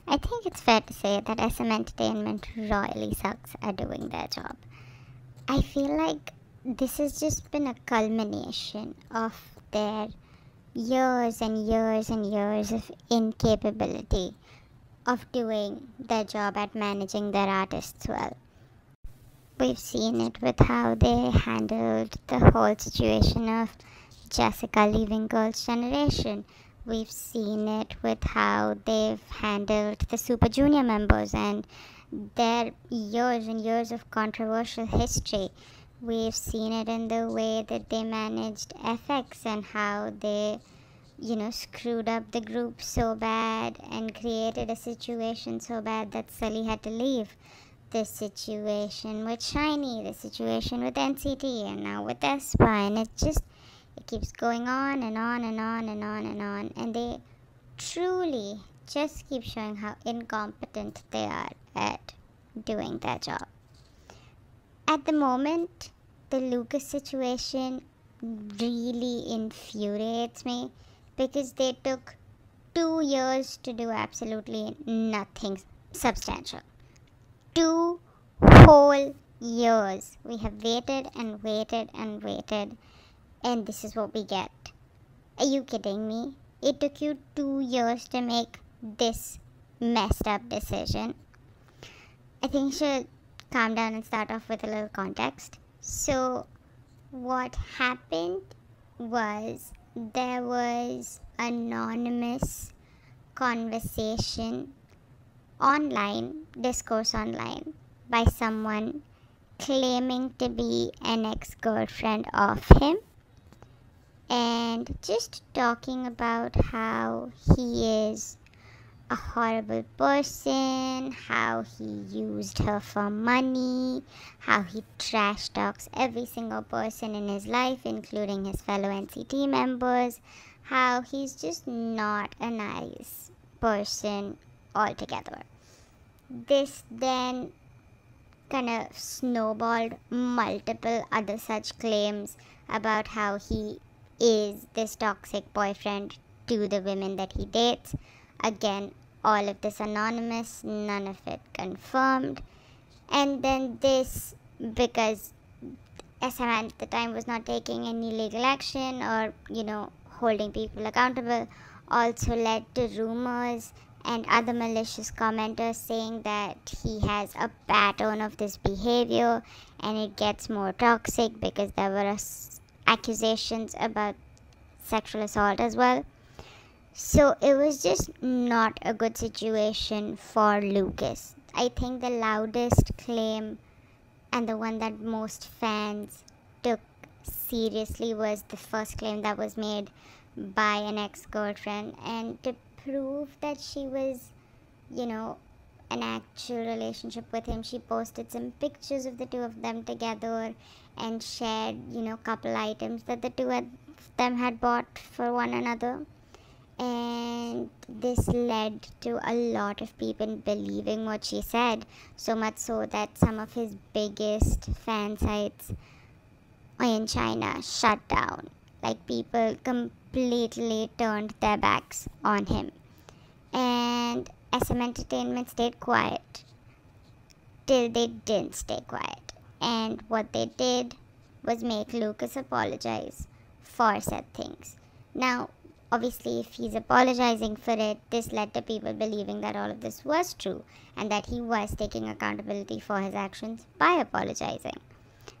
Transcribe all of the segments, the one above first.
I think it's fair to say that SM Entertainment royally sucks at doing their job. I feel like this has just been a culmination of their years and years and years of incapability of doing their job at managing their artists well. We've seen it with how they handled the whole situation of Jessica leaving Girls' Generation. We've seen it with how they've handled the Super Junior members and their years and years of controversial history. We've seen it in the way that they managed FX and how they, screwed up the group so bad and created a situation so bad that Sully had to leave. The situation with Shinee, the situation with NCT, and now with Aespa, and it keeps going on and on and on and on and on, and they truly just keep showing how incompetent they are at doing their job. At the moment, the Lucas situation really infuriates me because they took 2 years to do absolutely nothing substantial. 2 whole years. We have waited and waited and waited, and this is what we get. Are you kidding me? It took you 2 years to make this messed up decision. I think you should calm down and start off with a little context. So, what happened was there was anonymous conversation online, discourse online, by someone claiming to be an ex-girlfriend of him and just talking about how he is a horrible person, how he used her for money, how he trash talks every single person in his life, including his fellow NCT members, how he's just not a nice person altogether. This then kind of snowballed multiple other such claims about how he is this toxic boyfriend to the women that he dates. Again, all of this anonymous, none of it confirmed. And then this, because SM at the time was not taking any legal action or, holding people accountable, also led to rumors and other malicious commenters saying that he has a pattern of this behavior and it gets more toxic because there were accusations about sexual assault as well. So it was just not a good situation for Lucas. I think the loudest claim and the one that most fans took seriously was the first claim that was made by an ex-girlfriend, and to prove that she was, an actual relationship with him, she posted some pictures of the two of them together and shared, couple items that the two of them had bought for one another. And this led to a lot of people believing what she said, so much so that some of his biggest fan sites in China shut down. Like, people completely turned their backs on him. And SM Entertainment stayed quiet till they didn't stay quiet. And what they did was make Lucas apologize for said things. Now, obviously, if he's apologizing for it, this led to people believing that all of this was true and that he was taking accountability for his actions by apologizing.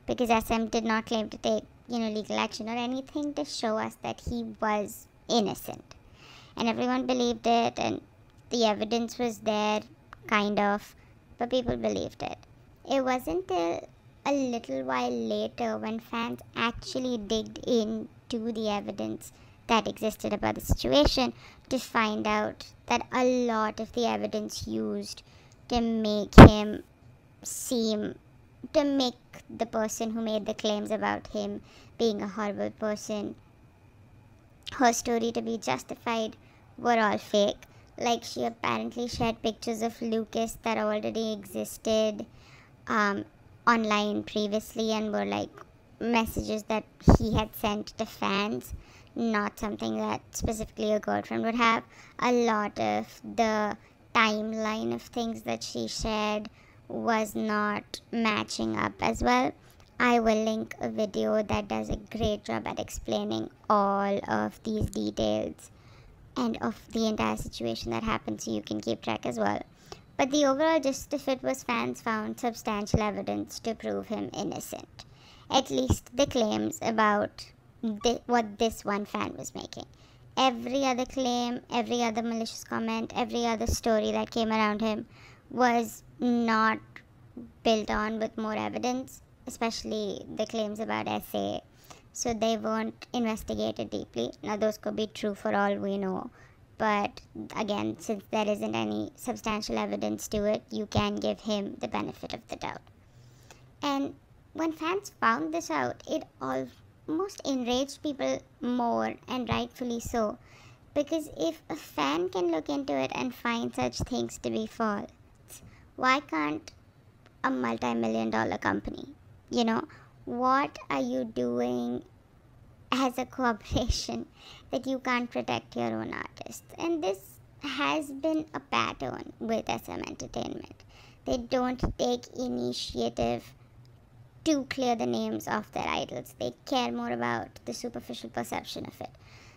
Because SM did not claim to take, legal action or anything to show us that he was innocent. And everyone believed it, and the evidence was there, kind of, but people believed it. It wasn't till a little while later when fans actually digged into the evidence that existed about the situation to find out that a lot of the evidence used to make him to make the person who made the claims about him being a horrible person, her story to be justified, were all fake. Like, she apparently shared pictures of Lucas that already existed online previously and were like messages that he had sent to fans, not something that specifically a girlfriend would have. A lot of the timeline of things that she shared was not matching up as well. I will link a video that does a great job at explaining all of these details and of the entire situation that happened, so you can keep track as well. But the overall gist of it was fans found substantial evidence to prove him innocent. At least the claims about what this one fan was making. Every other claim, every other malicious comment, every other story that came around him was not built on with more evidence, especially the claims about SA. So they weren't investigated deeply. Now those could be true for all we know. But again, since there isn't any substantial evidence to it, you can give him the benefit of the doubt. And when fans found this out, it almost enraged people more, and rightfully so. Because if a fan can look into it and find such things to be false, why can't a multi-million-dollar company? You know, what are you doing as a corporation that you can't protect your own artists? And this has been a pattern with SM Entertainment. They don't take initiative to clear the names of their idols. They care more about the superficial perception of it.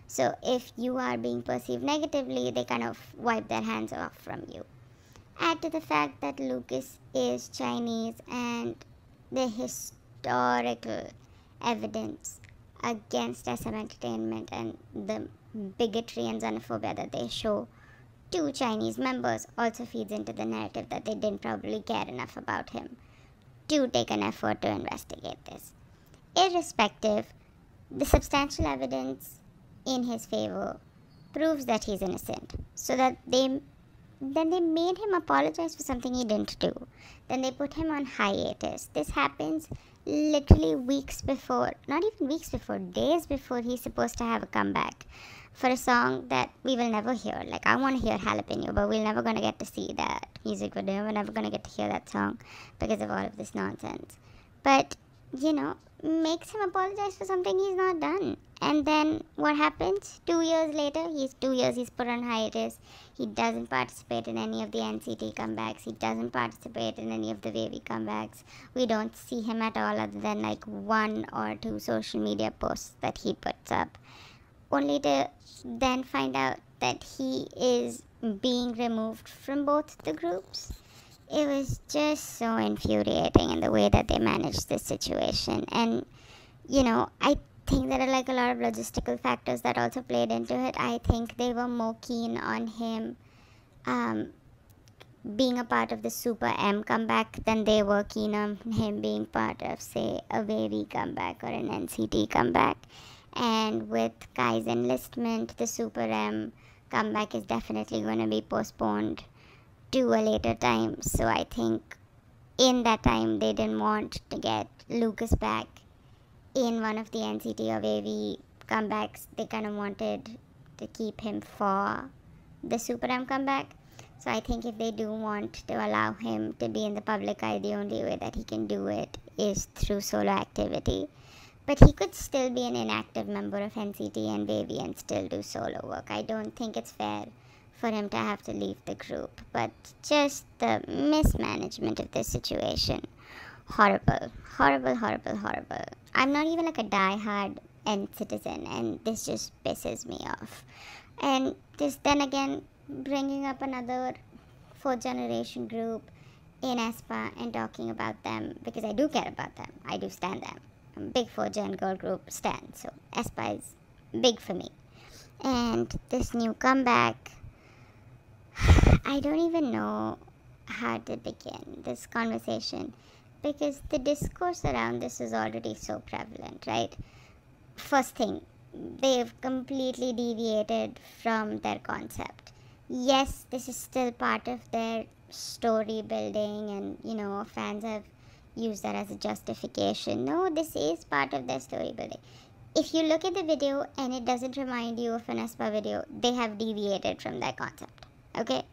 So if you are being perceived negatively, they kind of wipe their hands off from you. Add to the fact that Lucas is Chinese, and the historical evidence against SM Entertainment and the bigotry and xenophobia that they show to Chinese members also feeds into the narrative that they didn't probably care enough about him to take an effort to investigate this. Irrespective, the substantial evidence in his favor proves that he's innocent, so that they made him apologize for something he didn't do. Then they put him on hiatus. This happens literally weeks before, not even weeks before, days before he's supposed to have a comeback for a song that we will never hear. Like, I want to hear Jalapeno, but we're never going to get to see that music video. We're never going to get to hear that song because of all of this nonsense. But, you know, makes him apologize for something he's not done. And then what happens? 2 years later, he's put on hiatus. He doesn't participate in any of the NCT comebacks. He doesn't participate in any of the wavy comebacks. We don't see him at all, other than like 1 or 2 social media posts that he puts up. Only to then find out that he is being removed from both the groups. It was just so infuriating in the way that they managed this situation. And, you know, I think there are like a lot of logistical factors that also played into it. I think they were more keen on him being a part of the Super M comeback than they were keen on him being part of, say, a wavy comeback or an NCT comeback. And with Kai's enlistment, the Super M comeback is definitely going to be postponed to a later time. So I think in that time they didn't want to get Lucas back in one of the NCT or wavy comebacks. They kind of wanted to keep him for the Super M comeback. So I think if they do want to allow him to be in the public eye, the only way that he can do it is through solo activity. But he could still be an inactive member of NCT and wavy and still do solo work. I don't think it's fair for him to have to leave the group. But just the mismanagement of this situation. Horrible. Horrible, horrible, horrible. I'm not even like a die-hard citizen, and this just pisses me off. And this then again bringing up another 4th generation group in Aespa and talking about them, because I do care about them. I do stand them. I'm a big 4th gen girl group stan, so Aespa is big for me. And this new comeback, I don't even know how to begin this conversation, because the discourse around this is already so prevalent, right? First thing, they've completely deviated from their concept. Yes, this is still part of their story building, and, you know, fans have used that as a justification. No, this is part of their story building. If you look at the video and it doesn't remind you of an Aespa video, they have deviated from their concept. Okay,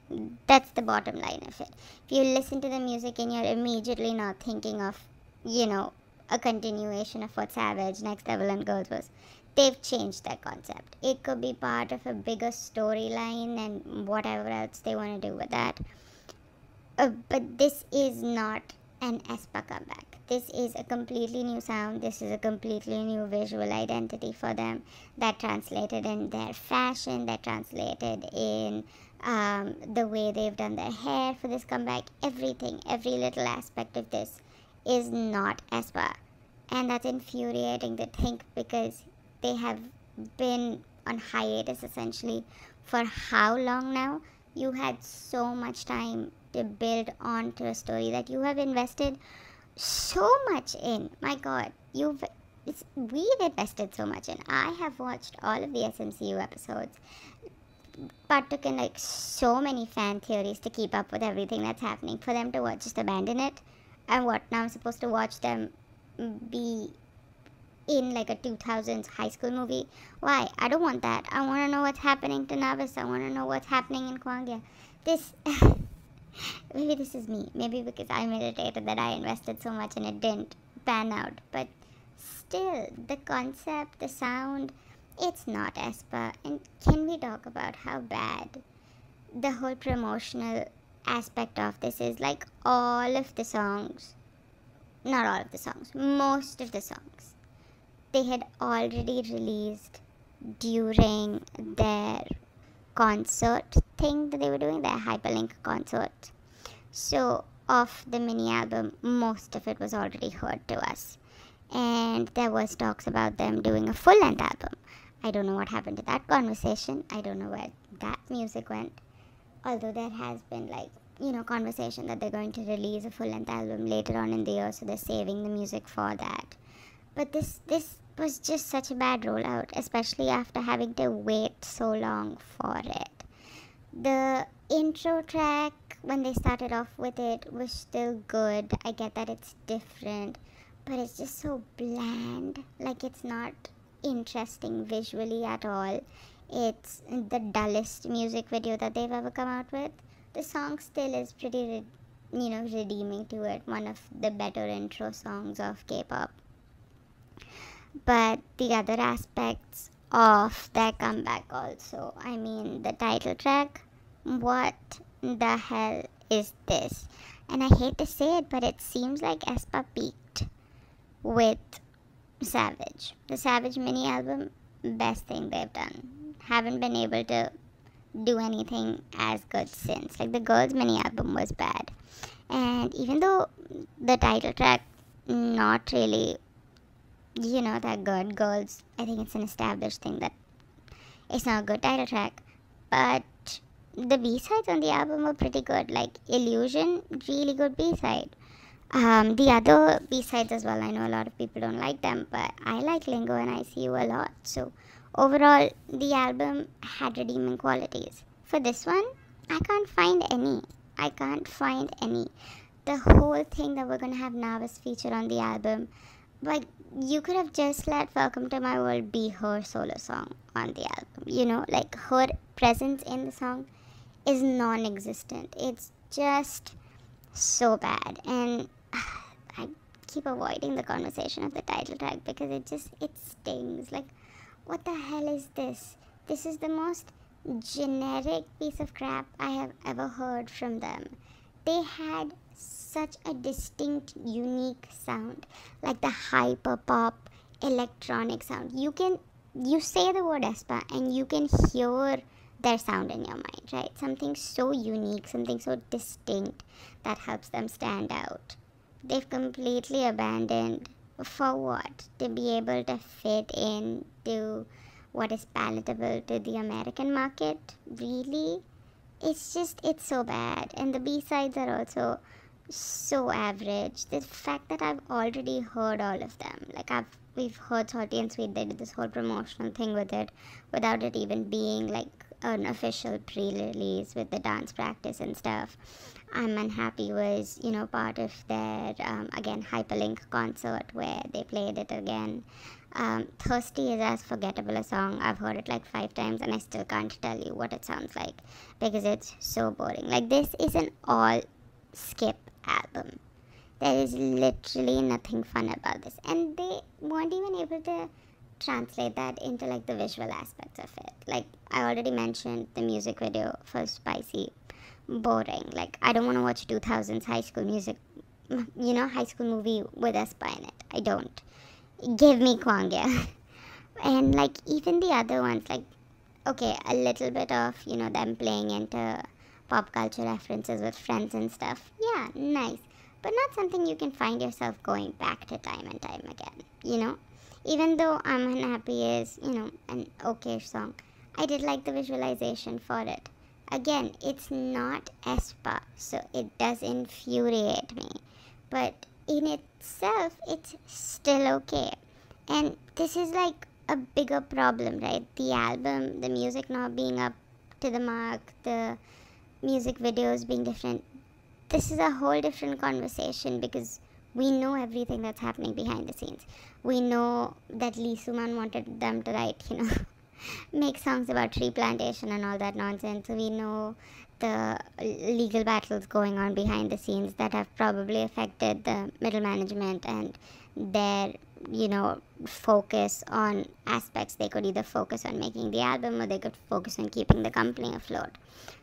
that's the bottom line of it. If you listen to the music and you're immediately not thinking of, you know, a continuation of what Savage, Next Level and Girls was, they've changed their concept. It could be part of a bigger storyline and whatever else they want to do with that. But this is not an Aespa comeback. This is a completely new sound. This is a completely new visual identity for them that translated in their fashion, that translated in the way they've done their hair for this comeback. Everything, every little aspect of this is not Aespa. And that's infuriating to think, because they have been on hiatus essentially for how long now? You had so much time to build onto a story that you have invested so much in. My god, we've invested so much in. I have watched all of the SMCU episodes, partook in like so many fan theories to keep up with everything that's happening. For them to just abandon it, and what now? I'm supposed to watch them be in like a 2000s high school movie? Why? I don't want that. I want to know what's happening to Navis. I want to know what's happening in Kwangya. This maybe this is me. Maybe because I'm irritated that I invested so much and it didn't pan out. But still, the concept, the sound, it's not Aespa. And can we talk about how bad the whole promotional aspect of this is? Like, all of the songs, not all of the songs, most of the songs, they had already released during their concert thing that they were doing, their hyperlink concert. So of the mini album, most of it was already heard to us, and there was talks about them doing a full length album. I don't know what happened to that conversation. I don't know where that music went, although there has been conversation that they're going to release a full length album later on in the year, so they're saving the music for that. But this was just such a bad rollout, especially after having to wait so long for it. The intro track, when they started off with it, was still good. I get that it's different, but it's just so bland. Like, it's not interesting visually at all. It's the dullest music video that they've ever come out with. The song still is pretty, redeeming to it. One of the better intro songs of K-pop. But the other aspects of their comeback also, I mean, the title track, what the hell is this? And I hate to say it, but it seems like Aespa peaked with Savage. The Savage mini album, best thing they've done. Haven't been able to do anything as good since. Like, the Girls mini album was bad. And even though the title track, not really that good. Girls, I think it's an established thing that it's not a good title track, but the B-sides on the album were pretty good. Like Illusion, really good B-side. The other B-sides as well, I know a lot of people don't like them, but I like Lingo and ICU a lot. So overall, the album had redeeming qualities. For this one, I can't find any. The whole thing that we're gonna have Navis feature on the album, like, you could have just let Welcome to My World be her solo song on the album. Like, her presence in the song is non-existent. It's just so bad. And I keep avoiding the conversation of the title track because it stings. Like, what the hell is this? This is the most generic piece of crap I have ever heard from them. They had such a distinct, unique sound, like the hyper pop electronic sound. You say the word Aespa and you can hear their sound in your mind, right? Something so unique, something so distinct that helps them stand out. They've completely abandoned, for what? To be able to fit in to what is palatable to the American market? Really? It's so bad. And the B-sides are also so average. The fact that I've already heard all of them, like we've heard Salty and Sweet, they did this whole promotional thing with it without it even being like an official pre-release with the dance practice and stuff. I'm Unhappy was part of their again hyperlink concert where they played it again. Thirsty is as forgettable a song. I've heard it like 5 times and I still can't tell you what it sounds like because it's so boring. Like, this is an all skip album. There is literally nothing fun about this, and they weren't even able to translate that into like the visual aspects of it. Like I already mentioned, the music video for Spicy, boring. Like I don't want to watch 2000s high school music, high school movie with Aespa in it. I don't. Give me Kwangya. And like even the other ones, like okay, a little bit of them playing into pop culture references with friends and stuff. Yeah, nice, but not something you can find yourself going back to time and time again. Even though I'm Unhappy is an okay song, I did like the visualization for it. Again, it's not Aespa, so it does infuriate me, but in itself it's still okay. And this is like a bigger problem, right? The album, the music not being up to the mark, the music videos being different. This is a whole different conversation because we know everything that's happening behind the scenes. We know that Lee Soo-man wanted them to write, make songs about tree plantation and all that nonsense. We know the legal battles going on behind the scenes that have probably affected the middle management and their focus on aspects. They could either focus on making the album or they could focus on keeping the company afloat.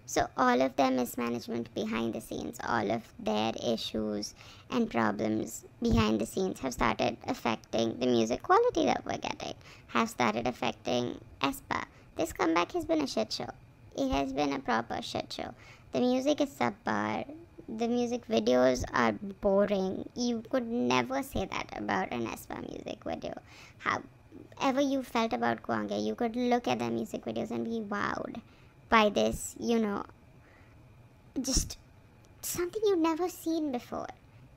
So all of their mismanagement behind the scenes, all of their issues and problems behind the scenes have started affecting the music quality that we're getting, have started affecting Aespa. This comeback has been a shit show. It has been a proper shit show. The music is subpar. The music videos are boring. You could never say that about an Aespa music video. However you felt about Kwangya, you could look at their music videos and be wowed by this, just something you've never seen before.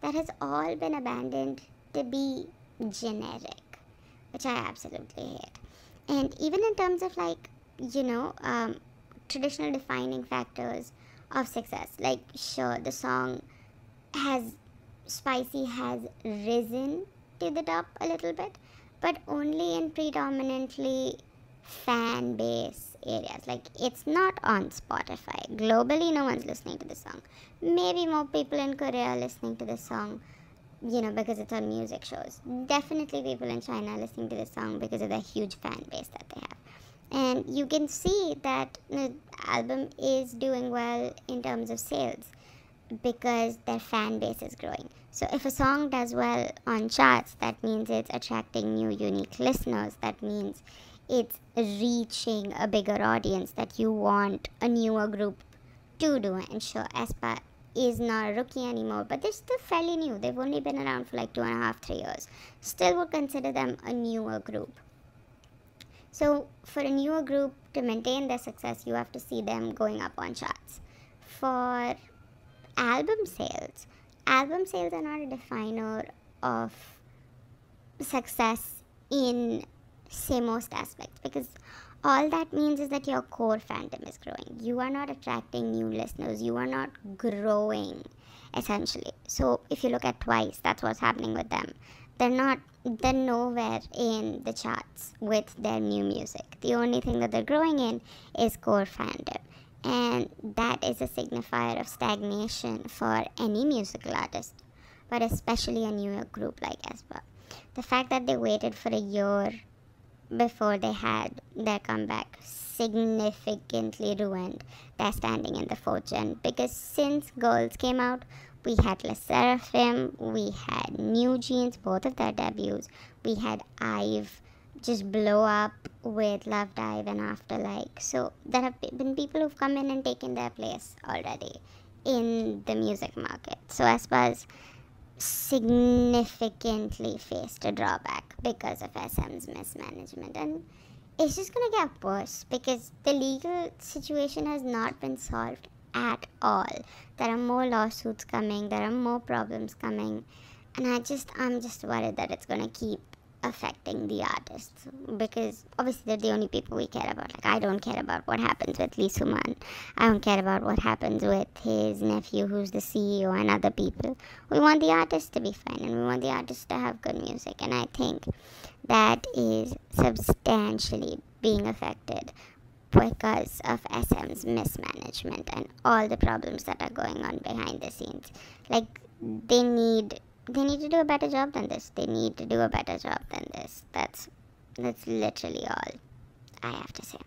That has all been abandoned to be generic, which I absolutely hate. And even in terms of like, traditional defining factors of success, like sure, the song Spicy has risen to the top a little bit, but only in predominantly fan base areas. Like it's not on Spotify. Globally, no one's listening to this song. Maybe more people in Korea are listening to this song, because it's on music shows. Definitely people in China are listening to this song because of the huge fan base that they have. And you can see that the album is doing well in terms of sales because their fan base is growing. So if a song does well on charts, that means it's attracting new unique listeners. That means it's reaching a bigger audience that you want a newer group to do. And sure, Aespa is not a rookie anymore, but they're still fairly new. They've only been around for like 2.5, 3 years. Still would consider them a newer group. So for a newer group to maintain their success, you have to see them going up on charts. For album sales are not a definer of success in, say, most aspects, because all that means is that your core fandom is growing. You are not attracting new listeners. You are not growing, essentially. So if you look at Twice, that's what's happening with them. They're nowhere in the charts with their new music. The only thing that they're growing in is core fandom. And that is a signifier of stagnation for any musical artist, but especially a newer group like Aespa. The fact that they waited for a year before they had their comeback significantly ruined their standing in the 4th gen, because since Girls came out, we had LE SSERAFIM, we had New Jeans, both of their debuts, we had IVE just blow up with Love Dive and Afterlike. So there have been people who've come in and taken their place already in the music market. So Aespa's significantly faced a drawback because of SM's mismanagement, and it's just gonna get worse because the legal situation has not been solved at all. There are more lawsuits coming, there are more problems coming, and I'm just worried that it's gonna keep affecting the artists, because obviously they're the only people we care about. Like, I don't care about what happens with Lee Soo-man. I don't care about what happens with his nephew who's the CEO and other people. We want the artists to be fine, and we want the artists to have good music, and I think that is substantially being affected because of SM's mismanagement and all the problems that are going on behind the scenes. Like, they need to do a better job than this. They need to do a better job than this. That's That's literally all I have to say.